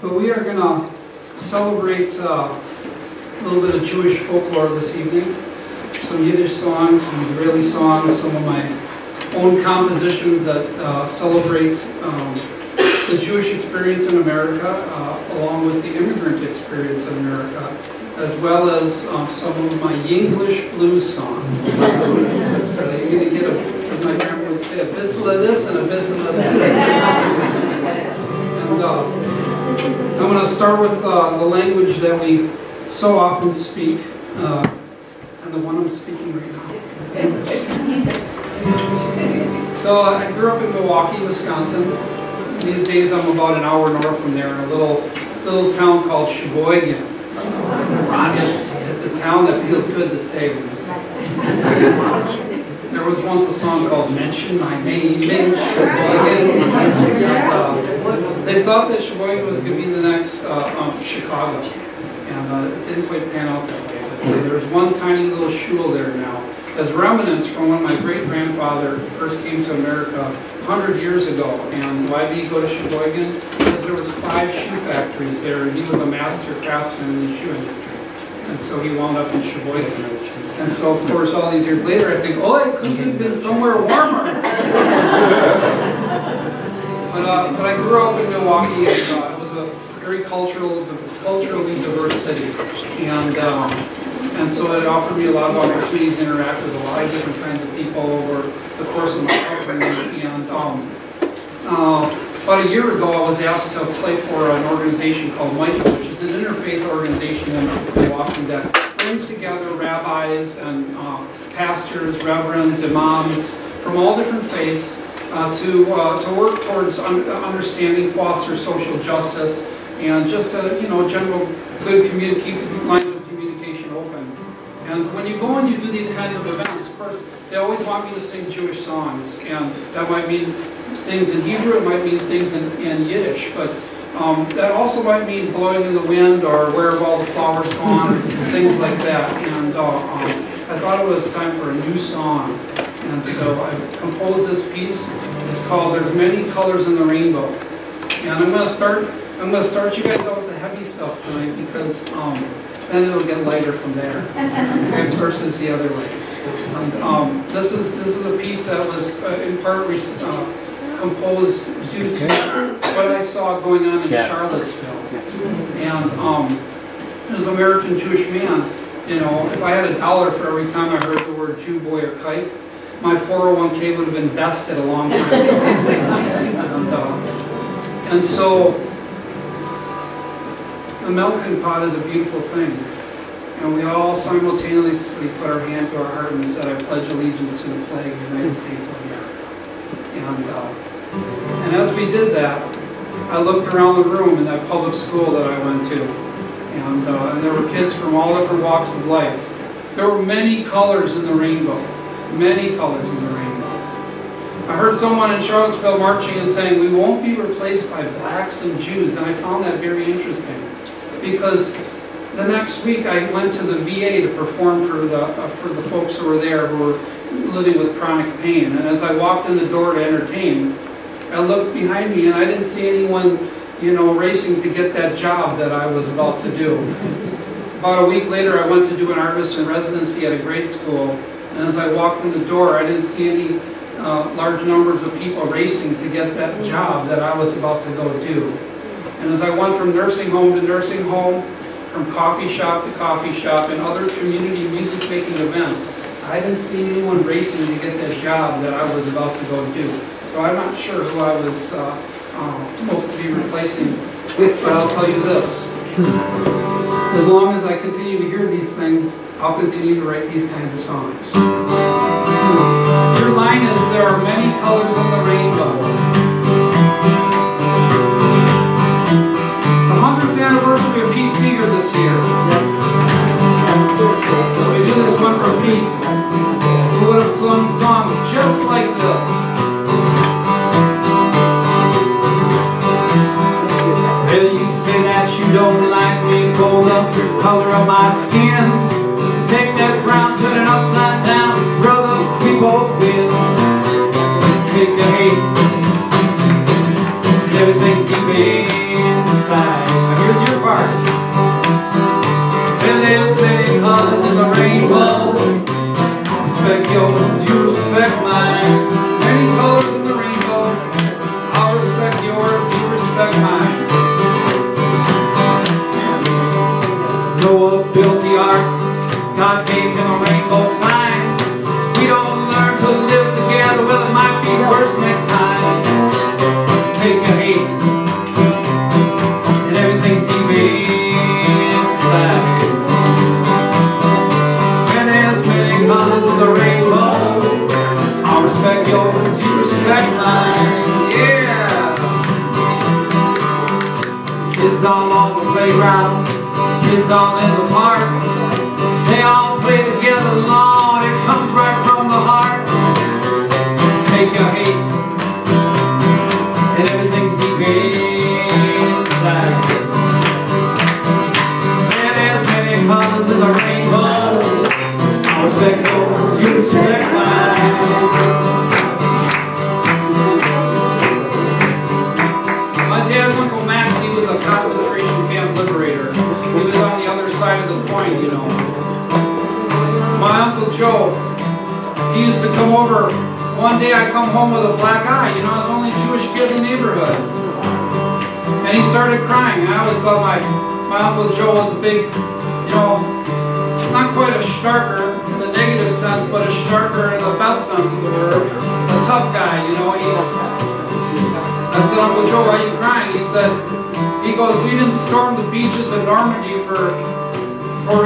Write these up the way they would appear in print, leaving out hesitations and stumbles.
But we are going to celebrate a little bit of Jewish folklore this evening. Some Yiddish songs, some Israeli songs, some of my own compositions that celebrate the Jewish experience in America, along with the immigrant experience in America, as well as some of my Yinglish blues songs. So you're going to get, as my grandma would say, a bissel of this and a bissel of that. And I'm going to start with the language that we so often speak, and the one I'm speaking right now. So I grew up in Milwaukee, Wisconsin. These days I'm about an hour north from there, in a little town called Sheboygan. It's a town that feels good to say. There was once a song called "Mention My Name in Sheboygan." They thought that Sheboygan was going to be the next Chicago, and it didn't quite pan out that way. But there's one tiny little shul there now, as remnants from when my great-grandfather first came to America 100 years ago. And why did he go to Sheboygan? Because there was 5 shoe factories there, and he was a master craftsman in the shoe industry. And so he wound up in Sheboygan. And so, of course, all these years later, I think, oh, it could have been somewhere warmer. But I grew up in Milwaukee, and it was a very culturally diverse city. And so it offered me a lot of opportunities to interact with a lot of different kinds of people over the course of my upbringing. And about a year ago, I was asked to play for an organization called Michael, which is an interfaith organization in Milwaukee that brings together rabbis and pastors, reverends, imams from all different faiths to work towards understanding, foster social justice, and just general good keep the lines of communication open. And when you go and you do these kinds of events, of course, they always want me to sing Jewish songs, and that might mean things in Hebrew, it might mean things in Yiddish, but that also might mean blowing in the wind or where have all the flowers gone, things like that. And I thought it was time for a new song, and so I composed this piece. It's called "There's Many Colors in the Rainbow," and I'm going to start you guys out with the heavy stuff tonight, because then it'll get lighter from there, okay, versus the other way. And, this is a piece that was in part composed due to what I saw going on in Charlottesville. And as an American Jewish man, if I had $1 for every time I heard the word Jew, boy, or kite, my 401k would have been vested a long time ago. And so the melting pot is a beautiful thing. And we all simultaneously put our hand to our heart and said, "I pledge allegiance to the flag of the United States of America." And as we did that, I looked around the room in that public school that I went to. And there were kids from all different walks of life. There were many colors in the rainbow. Many colors in the rainbow. I heard someone in Charlottesville marching and saying, "We won't be replaced by blacks and Jews." And I found that very interesting, because the next week I went to the VA to perform for the folks who were there who were living with chronic pain. And as I walked in the door to entertain, I looked behind me and I didn't see anyone, racing to get that job that I was about to do. About a week later, I went to do an artist in residency at a grade school. And as I walked in the door, I didn't see any large numbers of people racing to get that job that I was about to go do. And as I went from nursing home to nursing home, from coffee shop to coffee shop, and other community music-making events, I didn't see anyone racing to get that job that I was about to go do. So I'm not sure who I was supposed to be replacing, but I'll tell you this. As long as I continue to hear these things, I'll continue to write these kinds of songs. Your line is, "There are many colors in the rainbow." The 100th anniversary of Pete Seeger this year. We do this one for Pete, who would have sung songs just like this. Well, you say that you don't like me for the color of my skin. Take that frown, turn it upside down, brother, we both win. Take the hate, everything keep it inside. inside. Now here's your part. Well, there's many colors in the rainbow. Respect yours, you respect mine. Many colors in the rainbow. I'll respect yours, you respect mine. Noah built the ark. God gave him a rainbow sign. We don't learn to live together. Well, it might be worse next time. Take a hate and everything deep inside. And there's many colors in the rainbow. I'll respect yours, you respect mine. Yeah. Kids all on the playground, kids all in the park. They all play together, Lord, it comes right from the heart. Take your hate and everything deep inside. And there's many colors in the rainbow. I respect yours, you respect mine. My dad's Uncle Max, he was a concentration camp liberator. He was on the other side of the coin, you know. My Uncle Joe, he used to come over. One day I come home with a black eye, you know, I was the only Jewish kid in the neighborhood. And he started crying. I always thought my Uncle Joe was a big, you know, not quite a starker in the negative sense, but a starker in the best sense of the word. A tough guy, you know. I said, Uncle Joe, why are you crying? He goes, we didn't storm the beaches of Normandy for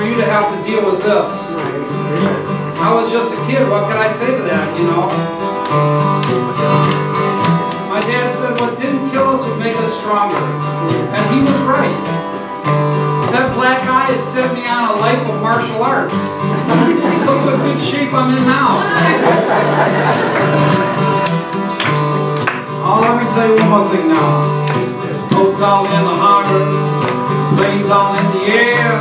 you to have to deal with this. I was just a kid, what can I say to that, you know? My dad said what didn't kill us would make us stronger. And he was right. That black eye had set me on a life of martial arts. Look what good shape I'm in now. Oh, let me tell you one more thing now. There's boats all in the harbor, planes all in the air.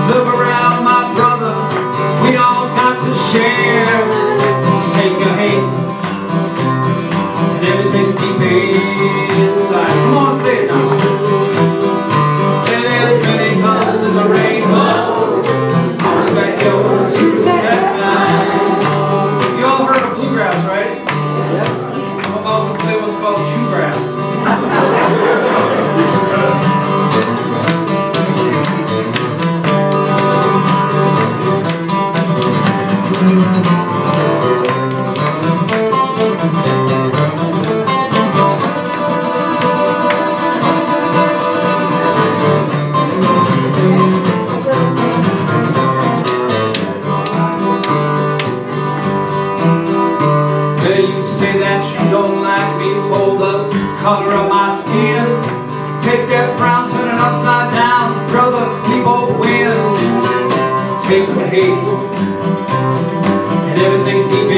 Look around, my brother, we all got to share. Take a hate and everything deep inside. Come on, say it now. There's many colors in the rainbow. I respect yours, you respect mine. You all heard of bluegrass, right? I'm about to play what's called Jewgrass. Color of my skin. Take that frown, turn it upside down. Brother, we both win. Take the hate and everything deep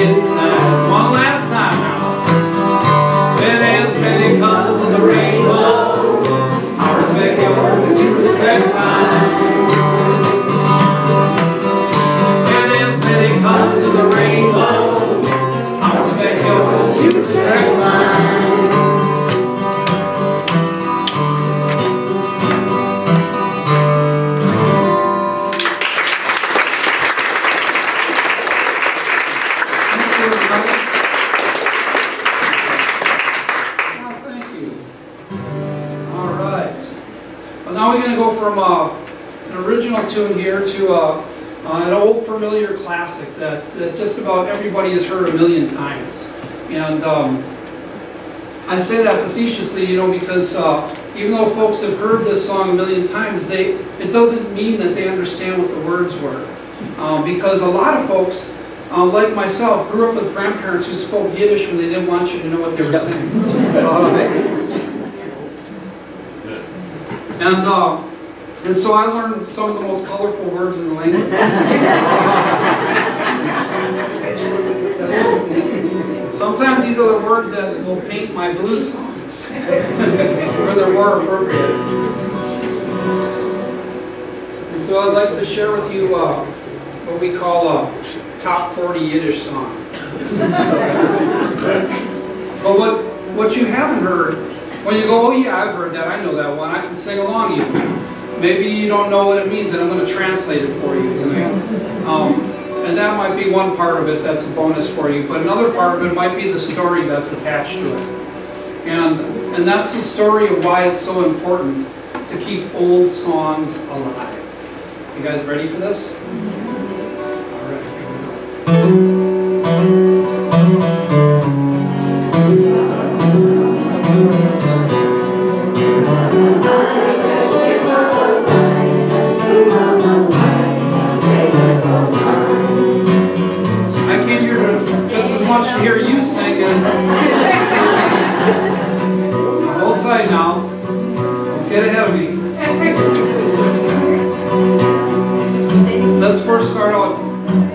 inside. One last time now. Well, there's many colors in the rainbow. I respect yours, you respect mine. Well, there's many colors in the rainbow. I respect yours, you respect mine. From an original tune here to an old familiar classic that just about everybody has heard a million times. And I say that facetiously, you know, because even though folks have heard this song a million times, it doesn't mean that they understand what the words were. Because a lot of folks, like myself, grew up with grandparents who spoke Yiddish when they didn't want you to know what they were saying. And so I learned some of the most colorful words in the language. Sometimes these are the words that will paint my blues songs, where they're more appropriate. And so I'd like to share with you what we call a top 40 Yiddish song. But what you haven't heard When you go, oh yeah, I've heard that, I know that one, I can sing along even. Maybe you don't know what it means, and I'm going to translate it for you tonight. And that might be one part of it that's a bonus for you, but another part of it might be the story that's attached to it. And that's the story of why it's so important to keep old songs alive. You guys ready for this? All right, here we go. To hear you sing is now hold tight now. Don't get ahead of me. Let's first start out,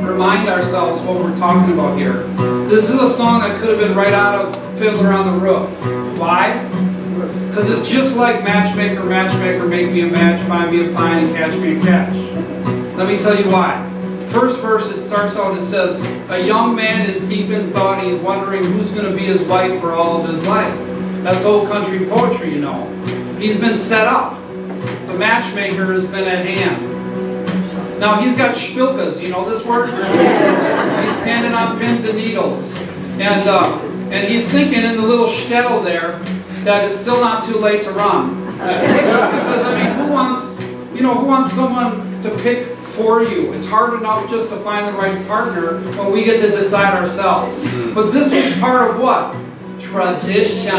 remind ourselves what we're talking about here. This is a song that could have been right out of Fiddler on the Roof. Why? Because it's just like Matchmaker, Matchmaker, make me a match, find me a find, and catch me a catch. Let me tell you why. First verse, it starts out and it says, a young man is deep in thought, he's wondering who's going to be his wife for all of his life. That's old country poetry, you know. He's been set up. The matchmaker has been at hand. Now he's got shpilkas, you know this word? He's standing on pins and needles. And he's thinking in the little shtetl there that it's still not too late to run. Because I mean, who wants someone to pick for you? It's hard enough just to find the right partner when we get to decide ourselves. But this was part of what? Tradition.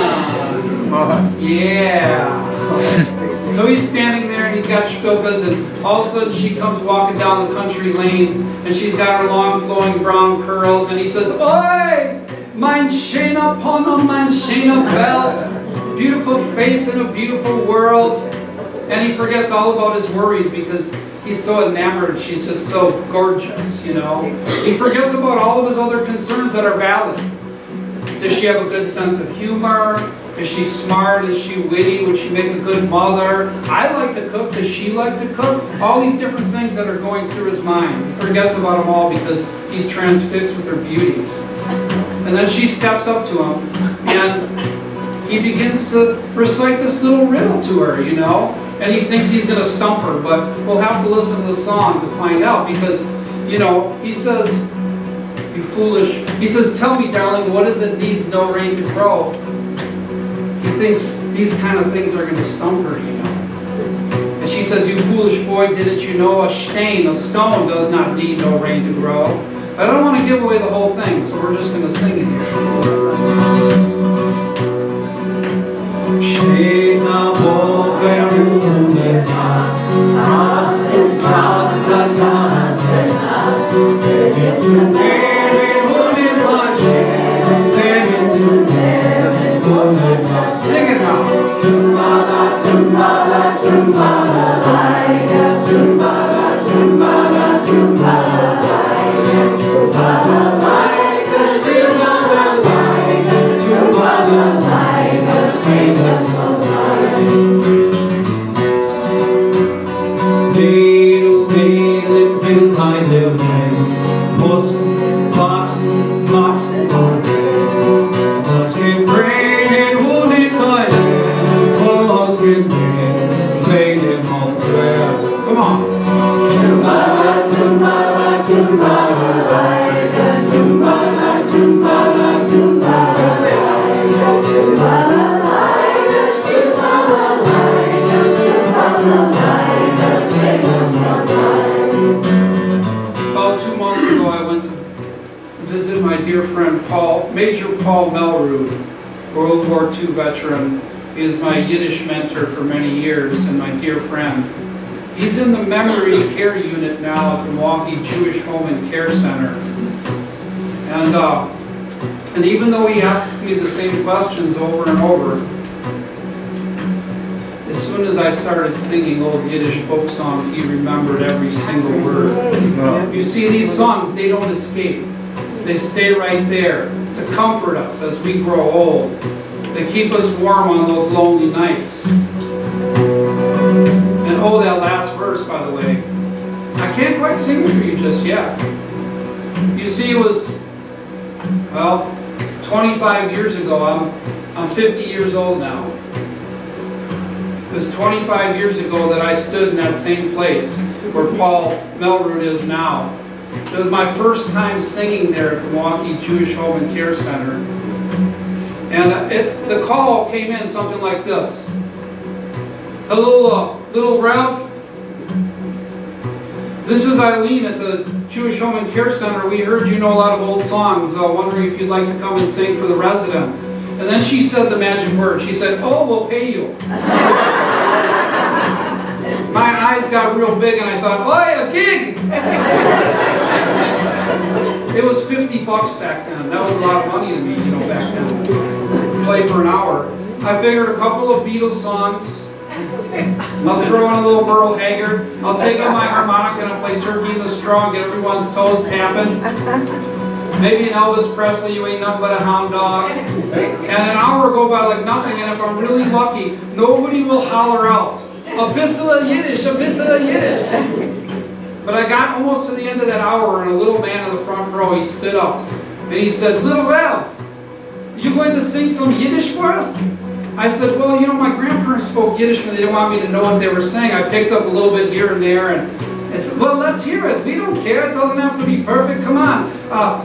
Yeah. So he's standing there and he's got shpilkas, and all of a sudden she comes walking down the country lane and she's got her long flowing brown curls, and he says, "Oi! Mein schöner Ponno, mein schöner Welt." Beautiful face in a beautiful world. And he forgets all about his worries because he's so enamored, she's just so gorgeous, you know. He forgets about all of his other concerns that are valid. Does she have a good sense of humor? Is she smart? Is she witty? Would she make a good mother? I like to cook. Does she like to cook? All these different things that are going through his mind. He forgets about them all because he's transfixed with her beauty. And then she steps up to him and he begins to recite this little riddle to her, you know. And he thinks he's going to stump her, but we'll have to listen to the song to find out because, you know, he says, "You foolish," he says, "Tell me, darling, what is it needs no rain to grow?" He thinks these kind of things are going to stump her, you know. And she says, "You foolish boy, didn't you know a stone does not need no rain to grow?" I don't want to give away the whole thing, so we're just going to sing it here. Steht am Boden ohne Tag, Nacht und Tag, der ganze Nacht. Wenn zu nehmen und in Maschinen, wenn zu nehmen und in Maschinen. Sing it now. Tumbala, tumbala, tumbala, laika, tumbala, tumbala, tumbala, laika, tumbala, laika, tumbala, laika, tumbala, laika. Little Caleb will my little friend, Pussy, boxing, boxing all day. Let's get brain and wood in Thailand. Let's get brain, fading all prayer. Come on. Tumbala, tumbala, tumbala, laika, tumbala, tumbala, tumbala, laika, tumbala. About 2 months ago, I went to visit my dear friend Major Paul Melrud, World War II veteran. He is my Yiddish mentor for many years and my dear friend. He's in the memory care unit now at the Milwaukee Jewish Home and Care Center. And even though he asks me the same questions over and over, as soon as I started singing old Yiddish folk songs, he remembered every single word. You see, these songs, they don't escape. They stay right there to comfort us as we grow old. They keep us warm on those lonely nights. And oh, that last verse, by the way, I can't quite sing it for you just yet. You see, it was, well, 25 years ago. I'm 50 years old now. It was 25 years ago that I stood in that same place where Paul Melroot is now. It was my first time singing there at the Milwaukee Jewish Home and Care Center. And the call came in something like this. Hello, Lil Rev. This is Eileen at the Jewish Home and Care Center. We heard you know a lot of old songs. Wondering if you'd like to come and sing for the residents. And then she said the magic word. She said, "Oh, we'll pay you." My eyes got real big and I thought, "Oh, a gig!" It was $50 back then. That was a lot of money to me, you know, back then. Play for an hour. I figured a couple of Beatles songs. I'll throw in a little Merle Haggard. I'll take out my harmonica and I'll play Turkey in the Straw and get everyone's toes tapping. Maybe an Elvis Presley, You Ain't Nothing But a Hound Dog. And an hour will go by like nothing, and if I'm really lucky, nobody will holler out, "A bissel of Yiddish, a bissel of Yiddish." But I got almost to the end of that hour, and a little man in the front row, he stood up, and he said, "Lil Rev, you going to sing some Yiddish for us?" I said, "Well, you know, my grandparents spoke Yiddish, but they didn't want me to know what they were saying. I picked up a little bit here and there, and I said, well, let's hear it. We don't care. It doesn't have to be perfect. Come on.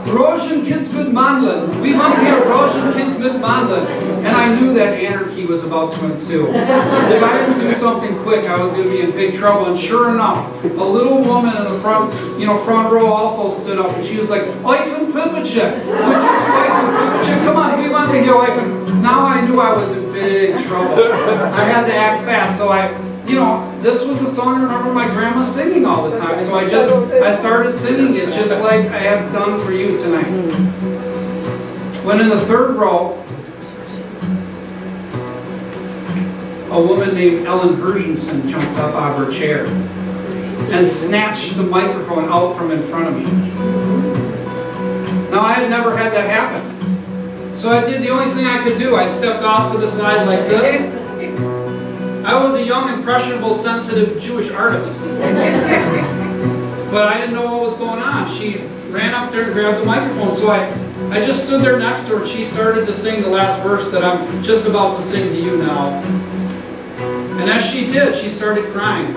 Roschen Kids mit Mandeln. We want to hear Roschen Kids mit Mandeln." And I knew that anarchy was about to ensue. If I didn't do something quick, I was going to be in big trouble. And sure enough, a little woman in the front row also stood up, and she was like, "Eufen Pippiche. Come on, we want to hear Eufen." Now I knew I was in big trouble. I had to act fast, so this was a song I remember my grandma singing all the time, so I started singing it just like I have done for you tonight. When in the third row, a woman named Ellen Hershenson jumped up out of her chair and snatched the microphone out from in front of me. Now I had never had that happen, so I did the only thing I could do. I stepped off to the side like this. I was a young, impressionable, sensitive Jewish artist. But I didn't know what was going on. She ran up there and grabbed the microphone. So I just stood there next to her, and she started to sing the last verse that I'm just about to sing to you now. And as she did, she started crying.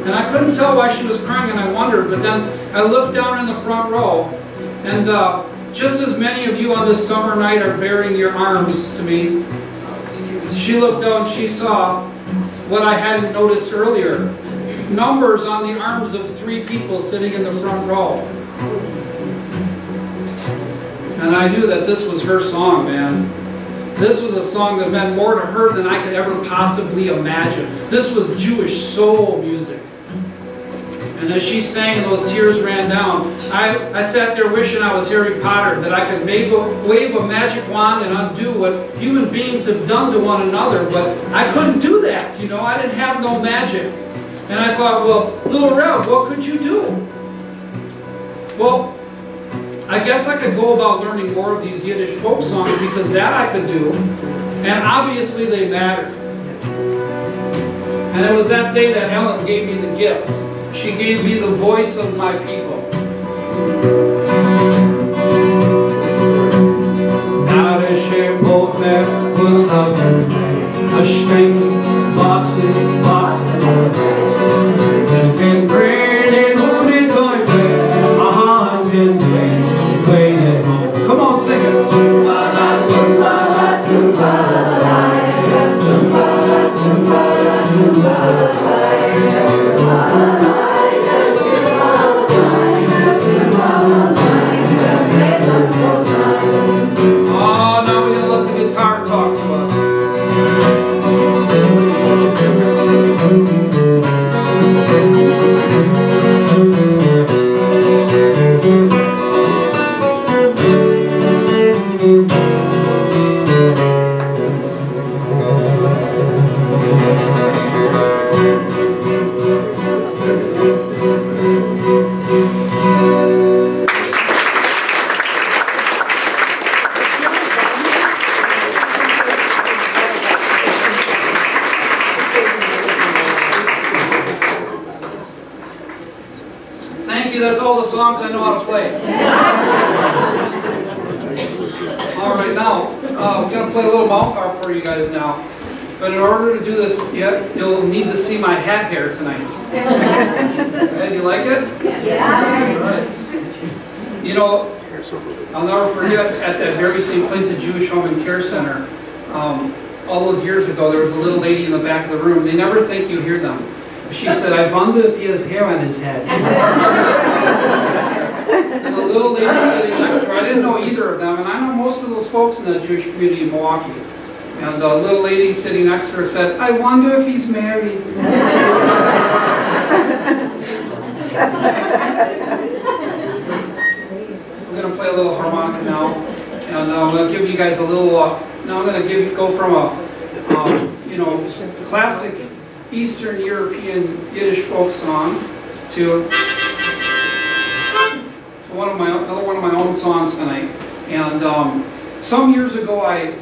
And I couldn't tell why she was crying, and I wondered. But then I looked down in the front row, and just as many of you on this summer night are baring your arms to me, she looked down and she saw what I hadn't noticed earlier. Numbers on the arms of 3 people sitting in the front row. And I knew that this was her song, man. This was a song that meant more to her than I could ever possibly imagine. This was Jewish soul music. And as she sang and those tears ran down, I sat there wishing I was Harry Potter, that I could wave a magic wand and undo what human beings have done to one another, but I couldn't do that, you know, I didn't have no magic. And I thought, well, Lil Rev, what could you do? Well, I guess I could go about learning more of these Yiddish folk songs, because that I could do, and obviously they mattered. And it was that day that Ellen gave me the gift. She gave me the voice of my people. Now they share both their Gustav and a string, boxing, and can bring it on it going fair. Our hearts can play it home. Come on, sing it. That's all the songs I know how to play. All right, now, I'm going to play a little mouth harp for you guys now. But in order to do this, you'll need to see my hat hair tonight. Okay, do you like it? Yes. All right. You know, I'll never forget at that very same place, the Jewish Home and Care Center, all those years ago, there was a little lady in the back of the room. They never think you hear them. She said, I wonder if he has hair on his head. And the little lady sitting next to her, I didn't know either of them, and I know most of those folks in the Jewish community in Milwaukee. And the little lady sitting next to her said, I wonder if he's married. We're going to play a little harmonica now, and I'm going to give you guys a little, now I'm going to go from a, you know, classic Eastern European Yiddish folk song to another one of my own songs tonight. And some years ago I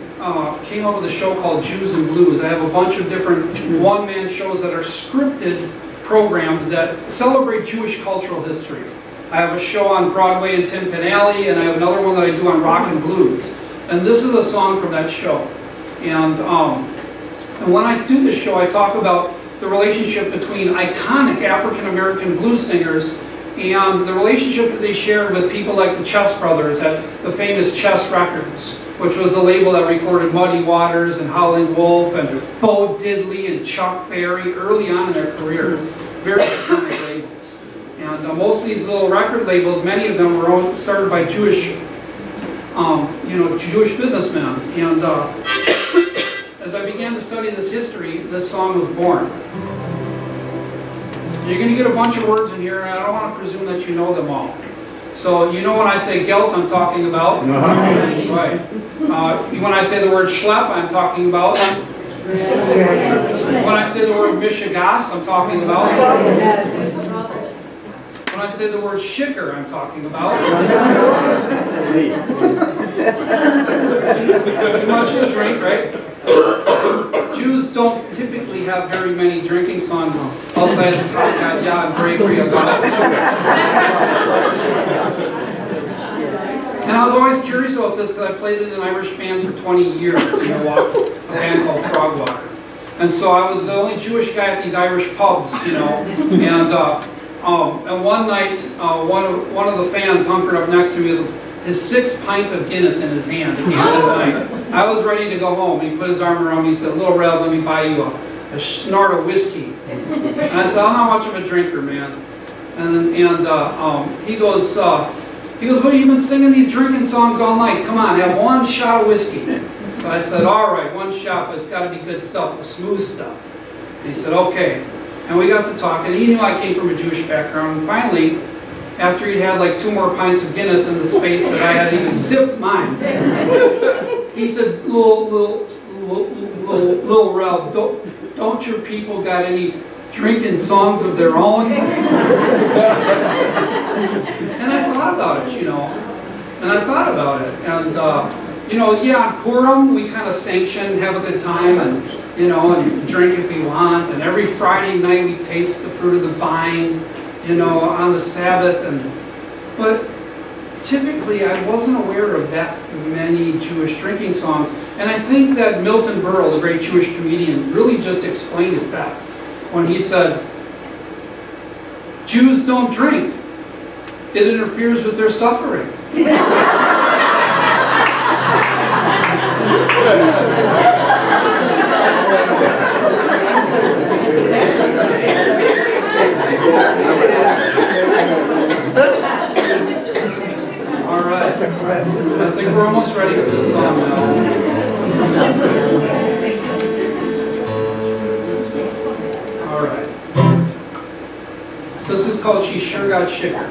came up with a show called Jews and Blues. I have a bunch of different one-man shows that are scripted programs that celebrate Jewish cultural history. I have a show on Broadway in Tin Pan Alley, and I have another one that I do on rock and blues. And this is a song from that show. And when I do this show, I talk about the relationship between iconic African-American blues singers and the relationship that they shared with people like the Chess Brothers at the famous Chess Records, which was the label that recorded Muddy Waters and Howlin' Wolf and Bo Diddley and Chuck Berry early on in their career. Very iconic labels. And most of these little record labels, many of them were started by Jewish, you know, Jewish businessmen. And as I began to study this history, this song was born. You're going to get a bunch of words in here, and I don't want to presume that you know them all. So you know when I say gelt, I'm talking about? Right. When I say the word schlep, I'm talking about? When I say the word mishigas, I'm talking about? When I say the word shikker, I'm talking about? Too much to drink, right? Jews don't typically have very many drinking songs outside of Chagad and Bravery of God. And I was always curious about this because I played in an Irish band for 20 years in Milwaukee, a band called Frogwater. And so I was the only Jewish guy at these Irish pubs, you know. And one night, one of the fans hunkered up next to me with his 6th pint of Guinness in his hand at the end of the night. I was ready to go home. He put his arm around me and said, Lil Rev, let me buy you a snort of whiskey. And I said, I'm not much of a drinker, man. And he goes, well, you've been singing these drinking songs all night. Come on, have one shot of whiskey. So I said, all right, one shot, but it's got to be good stuff, the smooth stuff. And he said, okay. And we got to talk, and he knew I came from a Jewish background. And finally, after he'd had like 2 more pints of Guinness in the space that I hadn't even sipped mine, he said, Lil Rev, don't your people got any drinking songs of their own? And I thought about it, you know. And I thought about it. And, you know, yeah, on Purim, we kind of sanction, have a good time, and, you know, and drink if we want. And every Friday night, we taste the fruit of the vine, you know, on the Sabbath. But typically, I wasn't aware of that many Jewish drinking songs. And I think that Milton Berle, the great Jewish comedian, really just explained it best when he said, Jews don't drink. It interferes with their suffering. All right. I think we're almost ready for this song now. All right. So this is called She Sure Got Shicker.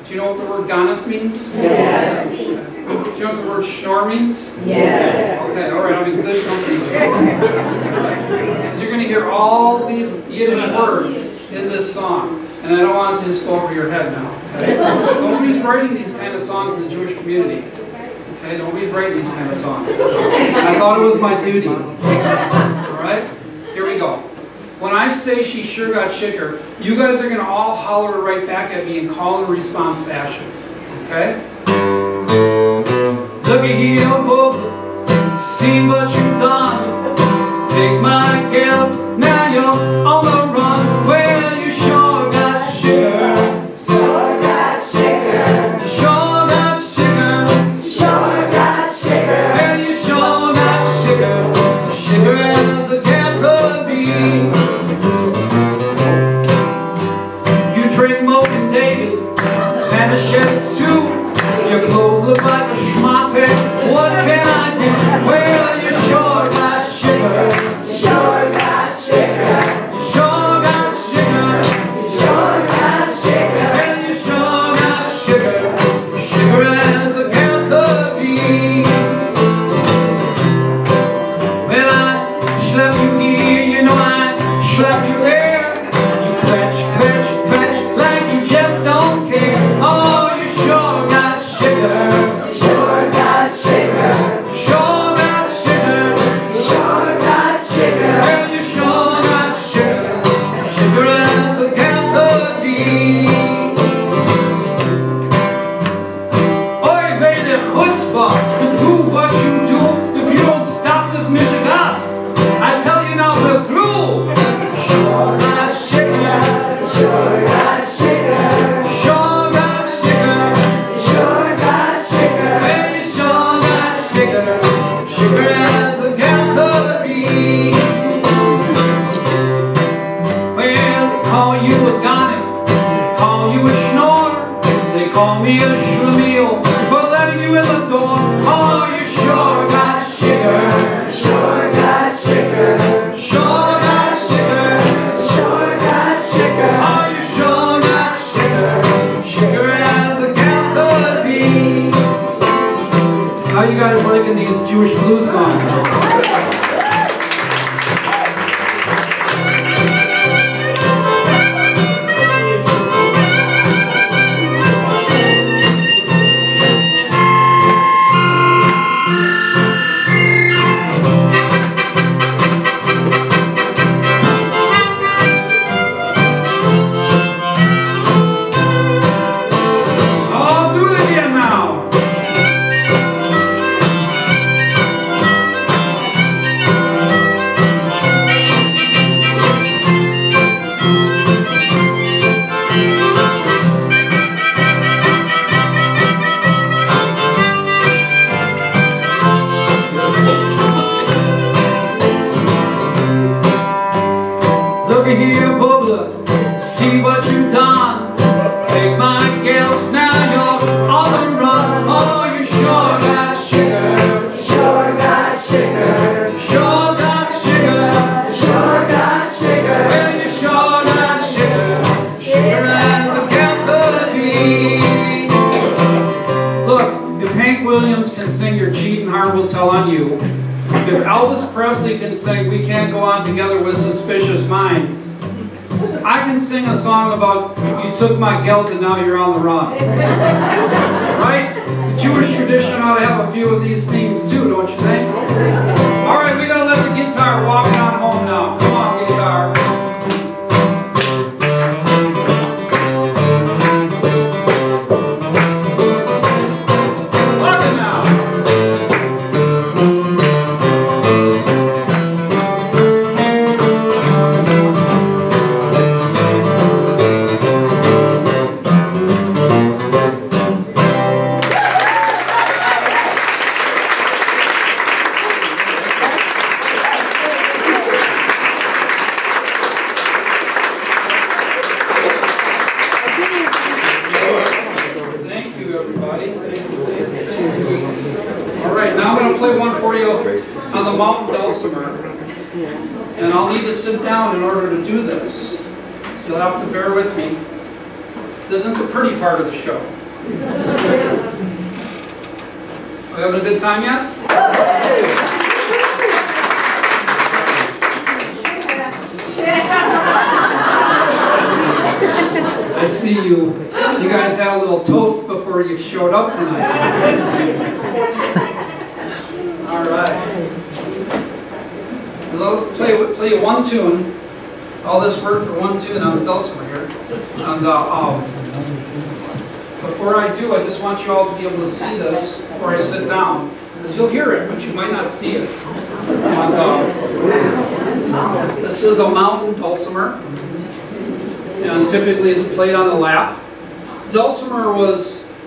Do you know what the word ganef means? Yes. Do you know what the word schnorr means? Yes. Okay, all right, I'm in good company. You're going to hear all these Yiddish words in this song, and I don't want it to just go over your head now. Okay? Nobody's writing these kind of songs in the Jewish community. Okay, nobody's writing these kind of songs. I thought it was my duty. All right, here we go. When I say she sure got shicker, you guys are going to all holler right back at me in call and response fashion. Okay? Look here, book, see what you've done. Take my guilt, now you're on the run. Well, you sure got sugar. Sure got sugar. Sure got sugar. Sure got sugar. Well, you sure got sugar. Sugar as a cat could be. You drink Moke and David, and the sheds too. Your clothes look like a schmate. What can I do? Well, you sure got sugar. Sure got sugar. You sure got sugar. Sure got sugar. Well, you sure got sugar. Sugar as a gal could be. Well, I slept you here, you know I slept you there. You quetch, quetch, quetch like you just don't care. Oh, you sure got sugar. Sure got sugar. Sure got sugar. Sure got sugar. Well, you sure got sugar. Sugar as a gal could be. Oy vey de chutzpah to do what you do if you don't stop this mishigas. I tell you now, we're through. Sure got sugar. Sure got sugar. Sure got sugar. Sure got sugar. Well, you sure got sugar. Sugar as a gal could be. Well, they call you a gonif, call you a schnorr. They call me a schlemiel for letting you in the door. Oh, you sure got sugar. Sure got sugar. Sure got sugar. Sure got sugar. Oh, you sure got sugar. Sugar as a gal could be. How you guys liking these Jewish blues songs? Oh, do it again now. Look here, bubbler, see what you've done. Take my guilt, now you're on the run. Oh, you sure got sugar. Sure got sugar. Sure got sugar. Sure got sugar. Well, you sure got sugar. Sugar as a gal could be. Look, if Hank Williams can sing Your Cheating Heart Will Tell on You, if Elvis Presley can sing We Can't Go On Together with Suspicious Minds, I can sing a song about you took my guilt and now you're on the run. Right? The Jewish tradition ought to have a few of these themes too, don't you think? All right, we gotta let the guitar walk it on home now. Come on, guitar. Walk it now. Thank you, everybody. Thank you. All right, now I'm going to play one for you on the mountain dulcimer. And I'll need to sit down in order to do this. You'll have to bear with me. This isn't the pretty part of the show. Are we having a good time yet? I see you. You guys had a little toast before you showed up tonight. All right. We'll play one tune. All this work for one tune on the dulcimer here. And Before I do, I just want you all to be able to see this before I sit down. Because you'll hear it, but you might not see it. And, this is a mountain dulcimer, and typically it's played on the lap. Dulcimer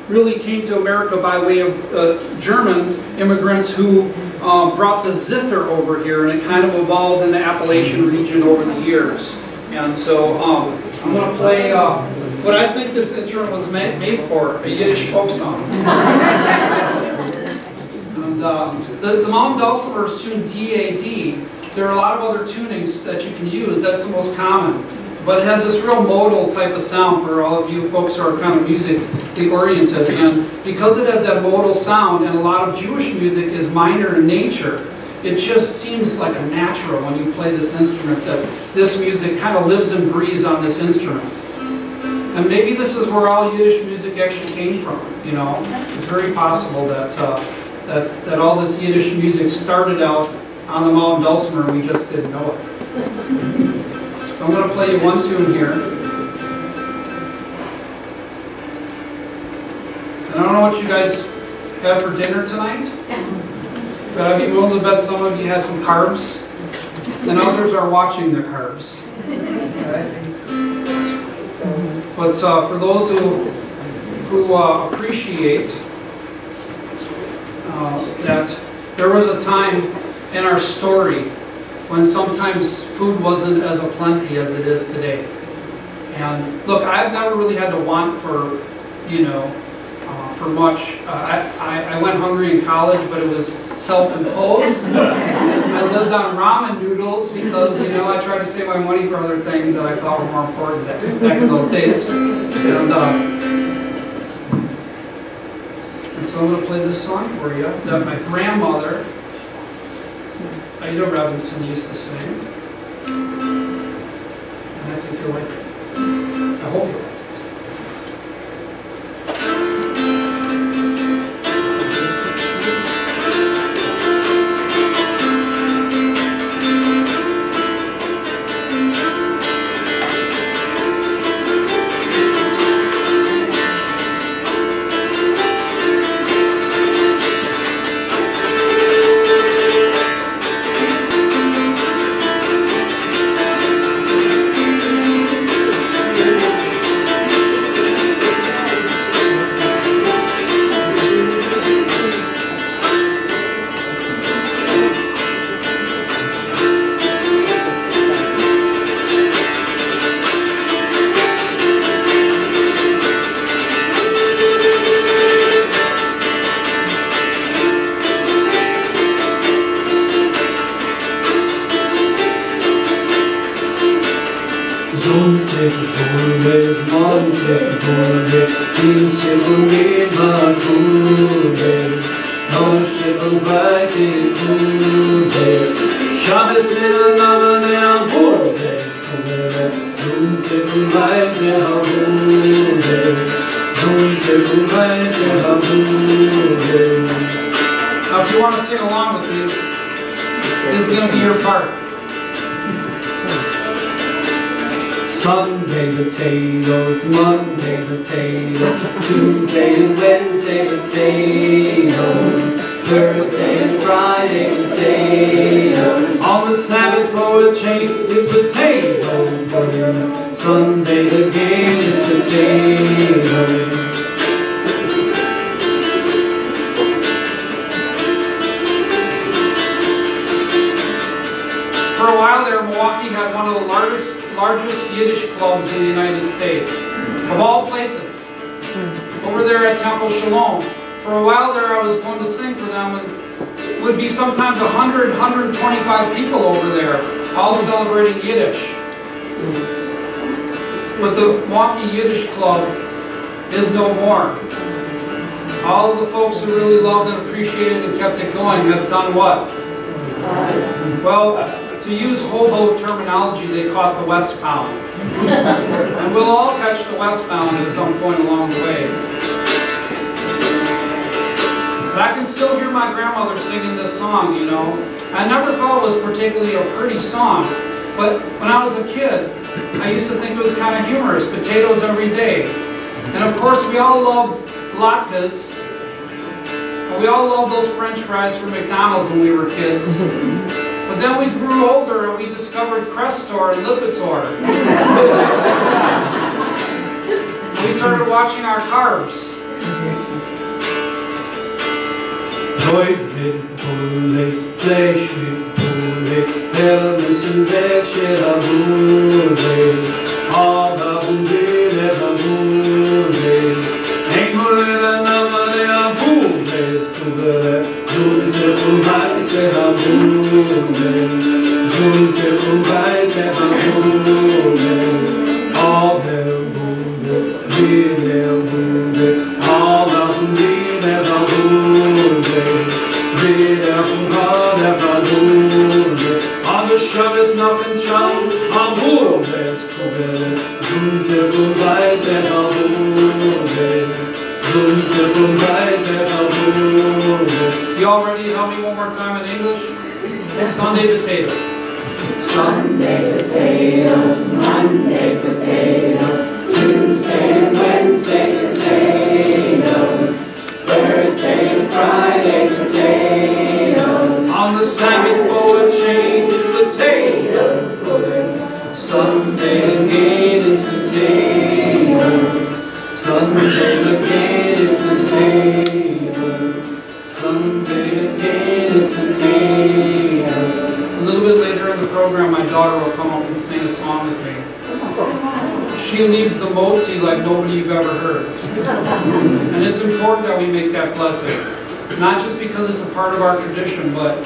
really came to America by way of German immigrants who brought the zither over here, and it kind of evolved in the Appalachian region over the years. And so I'm going to play what I think this instrument was made for, a Yiddish folk song. And the mountain dulcimer is tuned D-A-D. There are a lot of other tunings that you can use. That's the most common. But it has this real modal type of sound for all of you folks who are kind of musically oriented. And because it has that modal sound, and a lot of Jewish music is minor in nature, it just seems like a natural when you play this instrument that this music kind of lives and breathes on this instrument. And maybe this is where all Yiddish music actually came from, you know. It's very possible that, that all this Yiddish music started out on the mountain dulcimer and we just didn't know it. So I'm going to play you one tune here. And I don't know what you guys have for dinner tonight, but I'd be willing to bet some of you had some carbs, and others are watching their carbs. Okay? But for those who appreciate that there was a time in our story when sometimes food wasn't as aplenty as it is today. And look, I've never really had to want for, you know, for much. I went hungry in college, but it was self-imposed. I lived on ramen noodles because, you know, I tried to save my money for other things that I thought were more important back in those days. And so I'm going to play this song for you that my grandmother, Ida Robinson, used to sing. And I think you'll like it. I hope you'll like it. Now, if you want to sing along with me, this is going to be your part. Sunday potatoes, Monday potatoes, Tuesday and Wednesday potatoes, Thursday and Friday potatoes. On the Sabbath for a change it's potato pudding. Sunday again it's potatoes. For a while there, Milwaukee had one of the largest Yiddish clubs in the United States, of all places. Over there at Temple Shalom. For a while there I was going to sing for them, and it would be sometimes 100, 125 people over there, all celebrating Yiddish. But the Milwaukee Yiddish Club is no more. All of the folks who really loved and appreciated and kept it going have done what? Well, to use hobo terminology, they caught the westbound. And we'll all catch the westbound at some point along the way. But I can still hear my grandmother singing this song, you know. I never thought it was particularly a pretty song, but when I was a kid, I used to think it was kind of humorous. Potatoes every day. And of course, we all love latkes. And we all love those French fries from McDonald's when we were kids. But then we grew older and we discovered Crestor and Lipitor. We started watching our carbs. Heute mit Pulle, Fleisch mit Pulle, Hermes und Wäsche da Pulle, aber Pulle da Pulle, Engel da Name da Pulle, Pulle, Sunte und Weite da Pulle, Sunte und Weite da Pulle, aber Pulle, Wille Pulle, aber Pulle da Pulle. On the show is nothing shown, on board there's Kubele, Zunte und Weite auf Bude, Zunte und Weite auf Bude. Y'all ready to help me one more time in English? Sunday potato. Sunday potatoes, Monday potatoes, Tuesday and Wednesday potatoes, Thursday and Friday potatoes. On the Sabbath for a change, potatoes pudding. Sunday again it's potatoes. Sunday again it's potatoes. Sunday again it's potatoes. A little bit later in the program, my daughter will come up and sing a song with me. She leads the motzi like nobody you've ever heard. And it's important that we make that blessing. Not just because it's a part of our tradition, but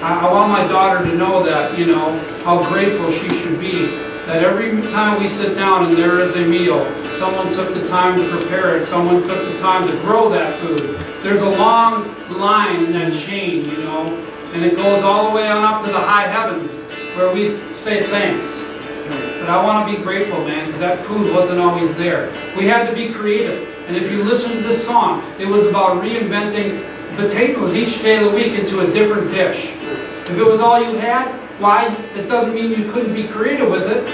I want my daughter to know that, you know, how grateful she should be. That every time we sit down and there is a meal, someone took the time to prepare it, someone took the time to grow that food. There's a long line in that chain, you know, and it goes all the way on up to the high heavens where we say thanks. But I want to be grateful, man, because that food wasn't always there. We had to be creative. And if you listen to this song, it was about reinventing potatoes each day of the week into a different dish. If it was all you had, why? It doesn't mean you couldn't be creative with it.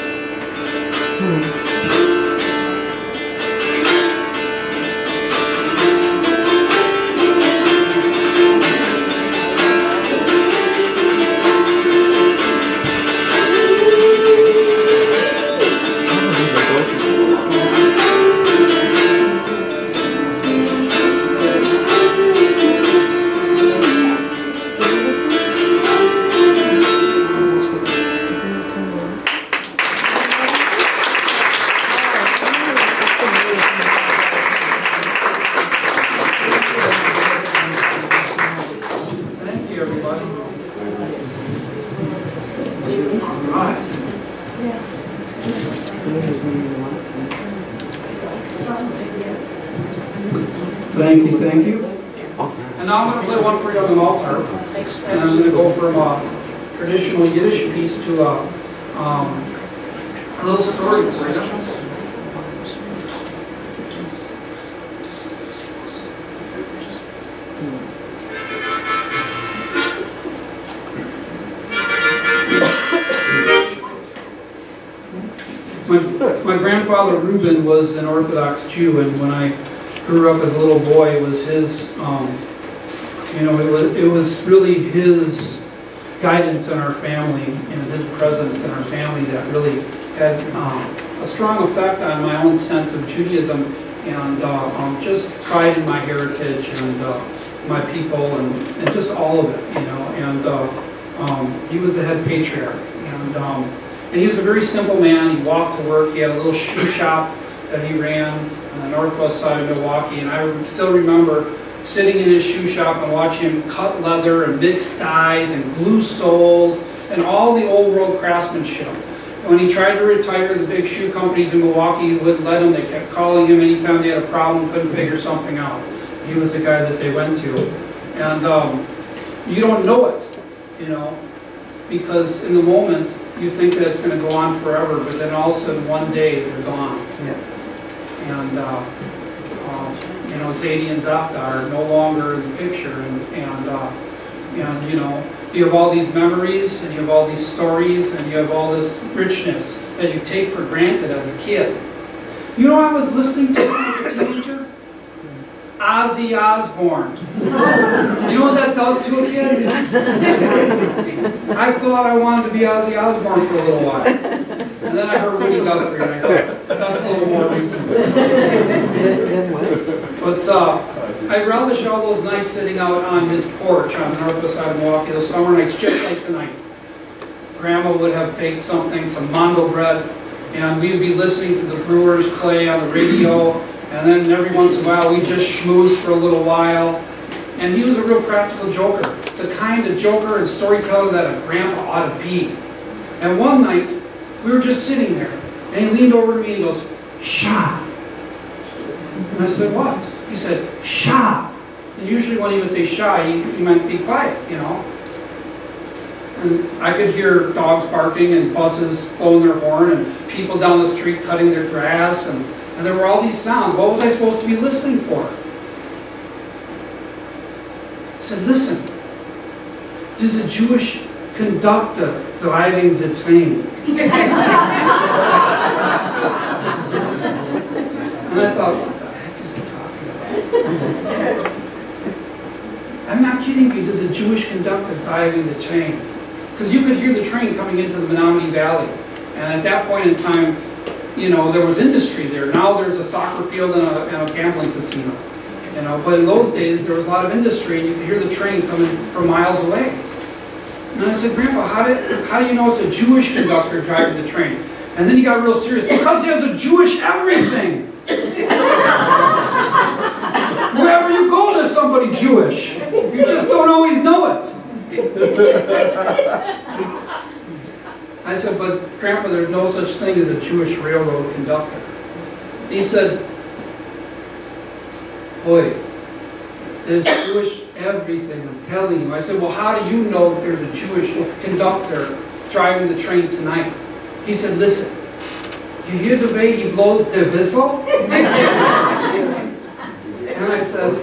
Thank you. And now I'm going to play one for you on the altar. And I'm going to go from a traditional Yiddish piece to a little story for you. My grandfather Reuben was an Orthodox Jew, and when I grew up as a little boy, it was his, you know, it was really his guidance in our family and his presence in our family that really had a strong effect on my own sense of Judaism and just pride in my heritage and my people and just all of it, you know. And he was the head patriarch, and he was a very simple man. He walked to work. He had a little shoe shop that he ran on the northwest side of Milwaukee, and I still remember sitting in his shoe shop and watching him cut leather and mix dyes and glue soles and all the old world craftsmanship. And when he tried to retire, the big shoe companies in Milwaukee wouldn't let him. They kept calling him anytime they had a problem, couldn't figure something out. He was the guy that they went to. And you don't know it, you know, because in the moment you think that it's going to go on forever, but then all of a sudden one day they're gone. Yeah. And you know, Zadie and Zafta are no longer in the picture, and you know, you have all these memories, and you have all these stories, and you have all this richness that you take for granted as a kid. You know, I was listening to Ozzy Osbourne. You know what that does to a kid? I thought I wanted to be Ozzy Osbourne for a little while. And then I heard Woody Guthrie, and I thought, that's a little more reasonable. But I relish all those nights sitting out on his porch on the northwest side of Milwaukee, those summer nights just like tonight. Grandma would have baked something, some mondo bread, and we would be listening to the Brewers play on the radio, and then every once in a while we'd just schmooze for a little while. And he was a real practical joker, the kind of joker and storyteller that a grandpa ought to be. And one night, we were just sitting there, and he leaned over to me and he goes, "Shah." And I said, "What?" He said, "Shah." And usually when he would say "Shah," he meant be quiet, you know. And I could hear dogs barking and buses blowing their horn and people down the street cutting their grass, and there were all these sounds. What was I supposed to be listening for? I said, "Listen, there's a Jewish conductor driving the train." And I thought, what the heck is he talking about? I'm not kidding you, there's a Jewish conductor driving the train. Because you could hear the train coming into the Menominee Valley. And at that point in time, you know, there was industry there. Now there's a soccer field and a gambling casino. You know, but in those days, there was a lot of industry, and you could hear the train coming from miles away. And I said, "Grandpa, how do you know it's a Jewish conductor driving the train?" And then he got real serious. "Because there's a Jewish everything. Wherever you go, there's somebody Jewish. You just don't always know it." I said, "But Grandpa, there's no such thing as a Jewish railroad conductor." He said, "Boy, there's Jewish everything, I'm telling you." I said, "Well, how do you know if there's a Jewish conductor driving the train tonight?" He said, "Listen, you hear the way he blows the whistle?" And I said,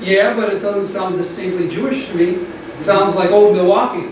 "Yeah, but it doesn't sound distinctly Jewish to me. It sounds like old Milwaukee."